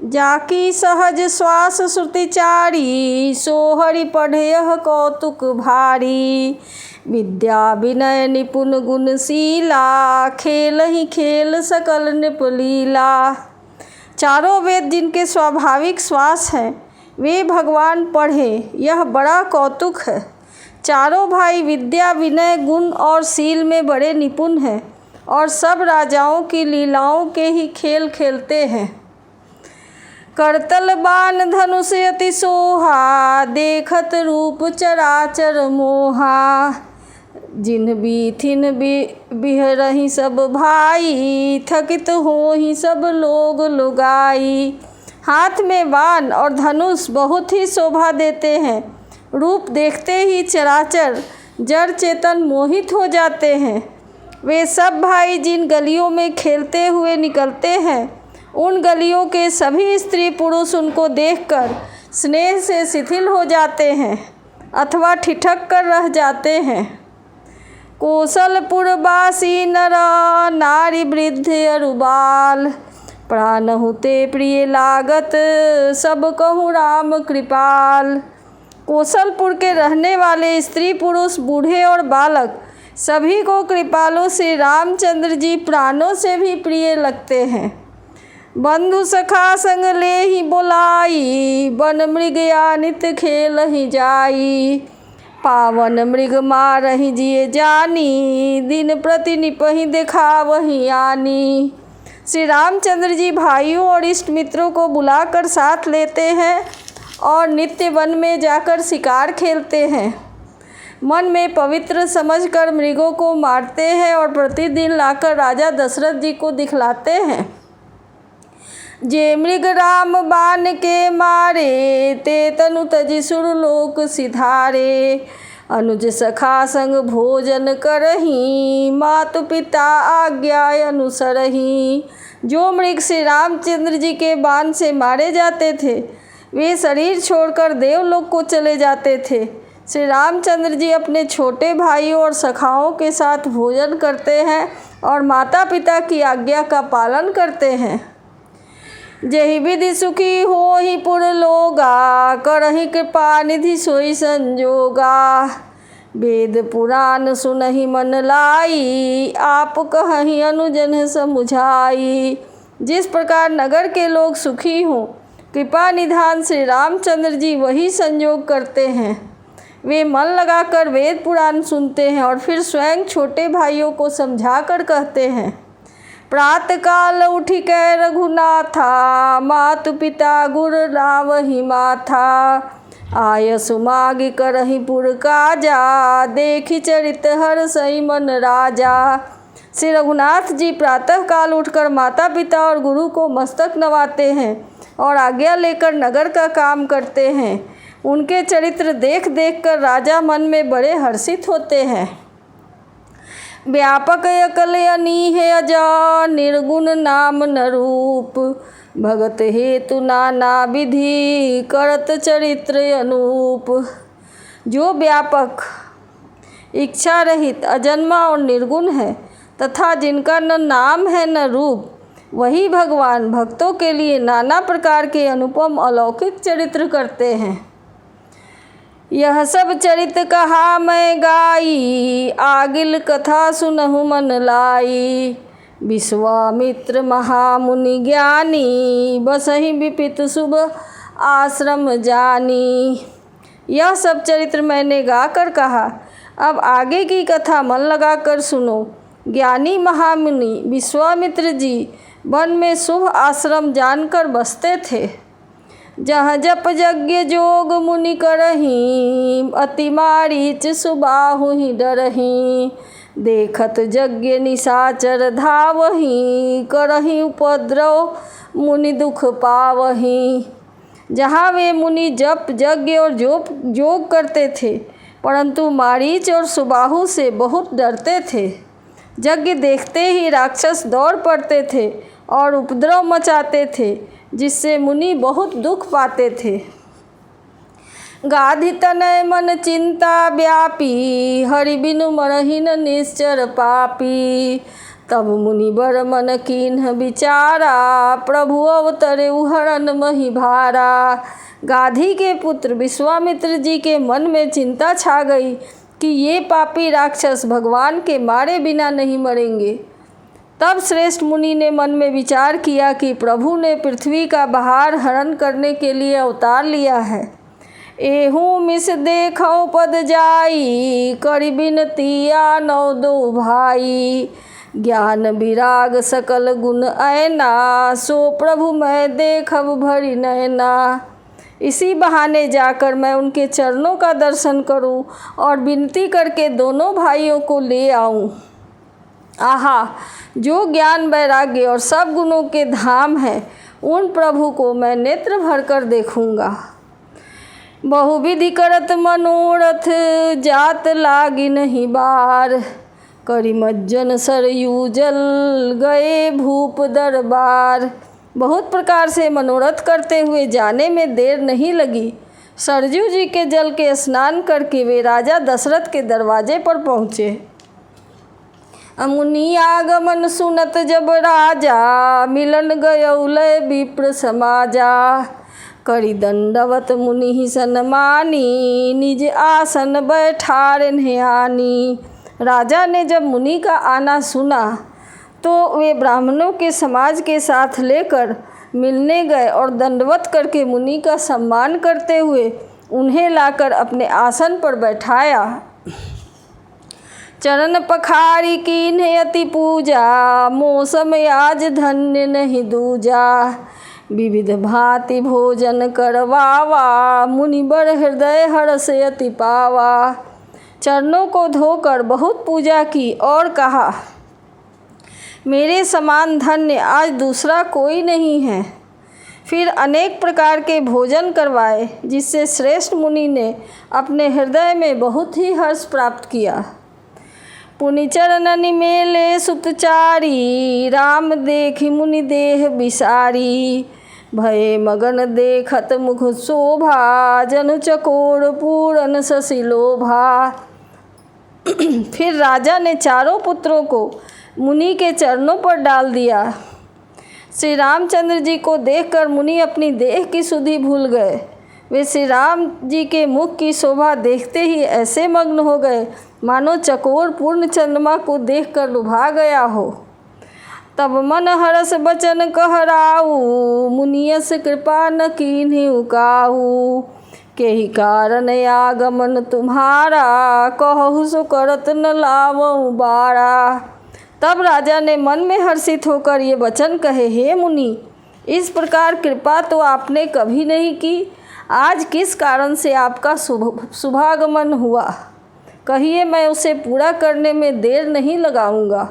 जाकी सहज श्वास श्रुतिचारी, सोहरि पढ़यह कौतुक भारी। विद्या विनय निपुण गुणशीला, खेलहि खेल सकल नृप लीला। चारों वेद जिनके स्वाभाविक श्वास हैं, वे भगवान पढ़े, यह बड़ा कौतुक है। चारों भाई विद्या विनय गुण और शील में बड़े निपुण हैं और सब राजाओं की लीलाओं के ही खेल खेलते हैं। करतल बाण धनुष अति सोहा, देखत रूप चराचर मोहा। जिन बीथिन बिहरहि सब भाई, थकित होहि सब लोग लुगाई। हाथ में बाण और धनुष बहुत ही शोभा देते हैं। रूप देखते ही चराचर जड़ चेतन मोहित हो जाते हैं। वे सब भाई जिन गलियों में खेलते हुए निकलते हैं, उन गलियों के सभी स्त्री पुरुष उनको देखकर स्नेह से शिथिल हो जाते हैं अथवा ठिठक कर रह जाते हैं। कौशलपुरवासी नर नारी वृद्ध अरुबाल, प्राणहु ते प्रिय लागत, सब कहूँ राम कृपाल। कौशलपुर के रहने वाले स्त्री पुरुष बूढ़े और बालक सभी को कृपालु श्री रामचंद्र जी प्राणों से भी प्रिय लगते हैं। बंधु सखा संग ले ही बोलाई, वन मृग नित खेल ही जाई। पावन मृग मारहि जिय जानी, दिन प्रति निपहि देखावहि आनी। श्री रामचंद्र जी भाइयों और इष्ट मित्रों को बुलाकर साथ लेते हैं और नित्य वन में जाकर शिकार खेलते हैं। मन में पवित्र समझकर मृगों को मारते हैं और प्रतिदिन लाकर राजा दशरथ जी को दिखलाते हैं। जे मृग राम बाण के मारे, ते तनु तजि सुरलोक सिधारे। अनुज सखा संग भोजन करही, मातु पिता आज्ञा अनुसरही। जो मृग श्री रामचंद्र जी के बाण से मारे जाते थे, वे शरीर छोड़कर देवलोक को चले जाते थे। श्री रामचंद्र जी अपने छोटे भाइयों और सखाओं के साथ भोजन करते हैं और माता पिता की आज्ञा का पालन करते हैं। जहि विधि सुखी होहि पुर लोगा, करहि कृपा निधि सोई संजोगा। वेद पुराण सुनहि मन लाई, आप कहहि अनुजन समुझाई। जिस प्रकार नगर के लोग सुखी हों, कृपा निधान श्री रामचंद्र जी वही संयोग करते हैं। वे मन लगाकर वेद पुराण सुनते हैं और फिर स्वयं छोटे भाइयों को समझाकर कहते हैं। प्रातः काल उठि कै रघुनाथा, मातु पिता गुर लावहि माथा। आय सुमागि करहि पुर काजा, देखि चरित हर्षहि मन राजा। श्री रघुनाथ जी प्रातः काल उठकर माता पिता और गुरु को मस्तक नवाते हैं और आज्ञा लेकर नगर का काम करते हैं। उनके चरित्र देख देख कर राजा मन में बड़े हर्षित होते हैं। व्यापक अकल अनीह अजा, निर्गुण नाम न रूप। भगत हेतु नाना विधि, करत चरित्र अनूप। जो व्यापक, इच्छा रहित, अजन्मा और निर्गुण है तथा जिनका न नाम है न रूप, वही भगवान भक्तों के लिए नाना प्रकार के अनुपम अलौकिक चरित्र करते हैं। यह सब चरित कहा मैं गाई, आगिल कथा सुनहु मन लाई। विश्वामित्र महामुनि ज्ञानी, बसहि विपित शुभ आश्रम जानी। यह सब चरित्र मैंने गाकर कहा, अब आगे की कथा मन लगाकर सुनो। ज्ञानी महामुनि विश्वामित्र जी वन में शुभ आश्रम जानकर बसते थे। जहाँ जप यज्ञ जोग मुनि करही, अति मारीच सुबाहु ही डरही। देखत यज्ञ निशाचर धावही, करही उपद्रव मुनि दुख पावही। जहाँ वे मुनि जप यज्ञ और जोग करते थे, परंतु मारीच और सुबाहु से बहुत डरते थे। यज्ञ देखते ही राक्षस दौड़ पड़ते थे और उपद्रव मचाते थे, जिससे मुनि बहुत दुख पाते थे। गाधि तनय मन चिंता व्यापी, हरि बिनु मरहि न निश्चर पापी। तब मुनिवर मन कीन्ह विचारा, प्रभु अवतरे हरन मही भारा। गाधी के पुत्र विश्वामित्र जी के मन में चिंता छा गई कि ये पापी राक्षस भगवान के मारे बिना नहीं मरेंगे। तब श्रेष्ठ मुनि ने मन में विचार किया कि प्रभु ने पृथ्वी का भार हरण करने के लिए अवतार लिया है। एहू मिस देखो पद जाई, करि बिनती आनौ दो भाई। ज्ञान विराग सकल गुण ऐना, सो प्रभु मैं देखब भरी नैना। इसी बहाने जाकर मैं उनके चरणों का दर्शन करूं और विनती करके दोनों भाइयों को ले आऊं। आहा, जो ज्ञान वैराग्य और सब गुणों के धाम है, उन प्रभु को मैं नेत्र भरकर देखूंगा। बहुविधि करत मनोरथ, जात लागी नहीं बार। करि मज्जन सरयू जल, गए भूप दरबार। बहुत प्रकार से मनोरथ करते हुए जाने में देर नहीं लगी। सरजू जी के जल के स्नान करके वे राजा दशरथ के दरवाजे पर पहुँचे। मुनि आगमन सुनत जब राजा, मिलन गयौलय विप्र समाजा। करि दंडवत मुनि ही सन्मानी, निज आसन बैठारे न्यानी। राजा ने जब मुनि का आना सुना तो वे ब्राह्मणों के समाज के साथ लेकर मिलने गए और दंडवत करके मुनि का सम्मान करते हुए उन्हें लाकर अपने आसन पर बैठाया। चरण पखारी कीन्हे अति पूजा, मौसम आज धन्य नहीं दूजा। विविध भांति भोजन करवावा, मुनिवर हृदय हर्ष अति पावा। चरणों को धोकर बहुत पूजा की और कहा, मेरे समान धन्य आज दूसरा कोई नहीं है। फिर अनेक प्रकार के भोजन करवाए, जिससे श्रेष्ठ मुनि ने अपने हृदय में बहुत ही हर्ष प्राप्त किया। पुनि चरणनि मेले सुतचारी, राम देखि मुनि देह बिसारी। भये मगन देखत मुख शोभा, जनु चकोर पूरन शशि लोभा। फिर राजा ने चारों पुत्रों को मुनि के चरणों पर डाल दिया। श्री रामचंद्र जी को देखकर मुनि अपनी देह की सुधि भूल गए। वे श्री राम जी के मुख की शोभा देखते ही ऐसे मग्न हो गए मानो चकोर पूर्ण चंद्रमा को देखकर लुभा गया हो। तब मन हरस बचन कहराऊ, मुनियस कृपा न कीन्हि काहू। केहि कारण आगमन तुम्हारा, कहु सो करत न लावऊं बारा। तब राजा ने मन में हर्षित होकर ये वचन कहे, हे मुनि, इस प्रकार कृपा तो आपने कभी नहीं की। आज किस कारण से आपका शुभागमन हुआ, कहिए, मैं उसे पूरा करने में देर नहीं लगाऊंगा।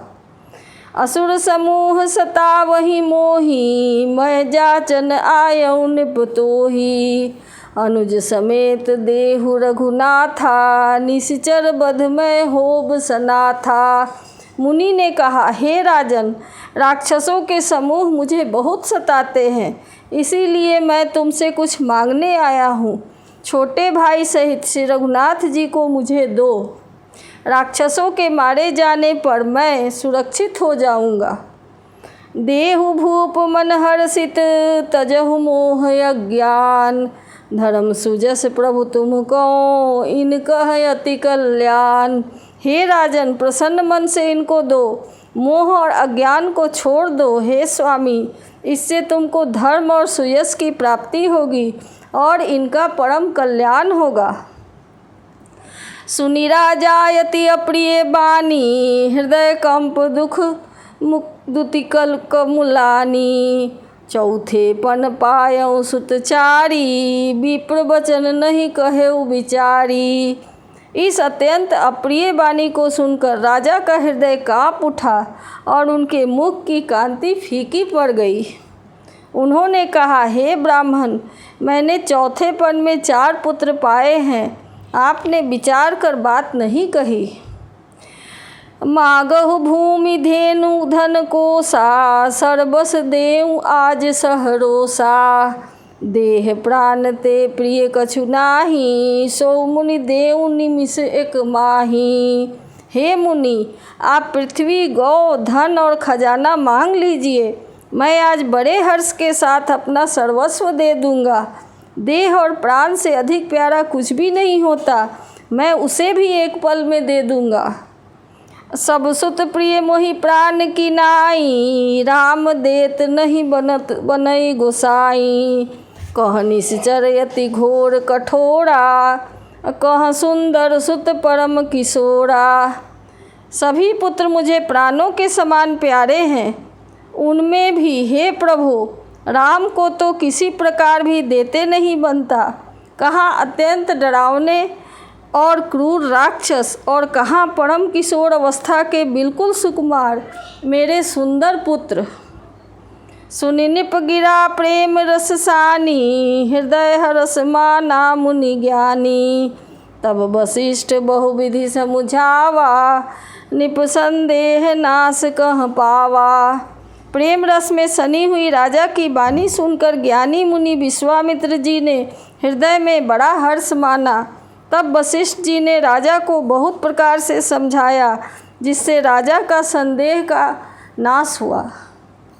असुर समूह सतावहि मोहि, मैं जाचन आयऊ निपतोहि। अनुज समेत देहु रघुनाथा, निश्चर बध में होब सनाथा। मुनि ने कहा, हे राजन, राक्षसों के समूह मुझे बहुत सताते हैं, इसीलिए मैं तुमसे कुछ मांगने आया हूँ। छोटे भाई सहित श्री रघुनाथ जी को मुझे दो। राक्षसों के मारे जाने पर मैं सुरक्षित हो जाऊंगा। देहु भूप मन हर्षित, तजहु मोह अज्ञान। धर्म सुजस प्रभु तुमको, इनकह अति कल्याण। हे राजन, प्रसन्न मन से इनको दो, मोह और अज्ञान को छोड़ दो। हे स्वामी, इससे तुमको धर्म और सुयश की प्राप्ति होगी और इनका परम कल्याण होगा। सुनि राजायति अप्रिय बानी, हृदय कंप दुख दुतिकल कमुलानी। चौथे पन पायऊ सुतचारी, विप्र वचन नहीं कहेऊ विचारी। इस अत्यंत अप्रिय वाणी को सुनकर राजा का हृदय कांप उठा और उनके मुख की कांति फीकी पड़ गई। उन्होंने कहा, हे ब्राह्मण, मैंने चौथे पन में 4 पुत्र पाए हैं, आपने विचार कर बात नहीं कही। मागहु भूमि धेनु धन कोसा, सर्वस देऊ आज सहरोसा। देह प्राण ते प्रिय कछु नाही, सो मुनि देऊ निमिष एक माही। हे मुनि, आप पृथ्वी, गौ, धन और खजाना मांग लीजिए, मैं आज बड़े हर्ष के साथ अपना सर्वस्व दे दूंगा। देह और प्राण से अधिक प्यारा कुछ भी नहीं होता, मैं उसे भी एक पल में दे दूंगा। सब सुत प्रिय मोहि प्राण की नाई, राम देत नहीं बनत बनई गोसाई। कह निश्चर यति घोर कठोरा, कह सुंदर सुत परम किशोरा। सभी पुत्र मुझे प्राणों के समान प्यारे हैं, उनमें भी हे प्रभु राम को तो किसी प्रकार भी देते नहीं बनता। कहाँ अत्यंत डरावने और क्रूर राक्षस और कहाँ परम किशोर अवस्था के बिल्कुल सुकुमार मेरे सुंदर पुत्र। सुनि निप गिरा प्रेम रस सानी, हृदय हरस माना मुनि ज्ञानी। तब वशिष्ठ बहुविधि समुझावा, निप संदेह नाश कह पावा। प्रेम रस में सनी हुई राजा की वाणी सुनकर ज्ञानी मुनि विश्वामित्र जी ने हृदय में बड़ा हर्ष माना। तब वशिष्ठ जी ने राजा को बहुत प्रकार से समझाया, जिससे राजा का संदेह का नाश हुआ।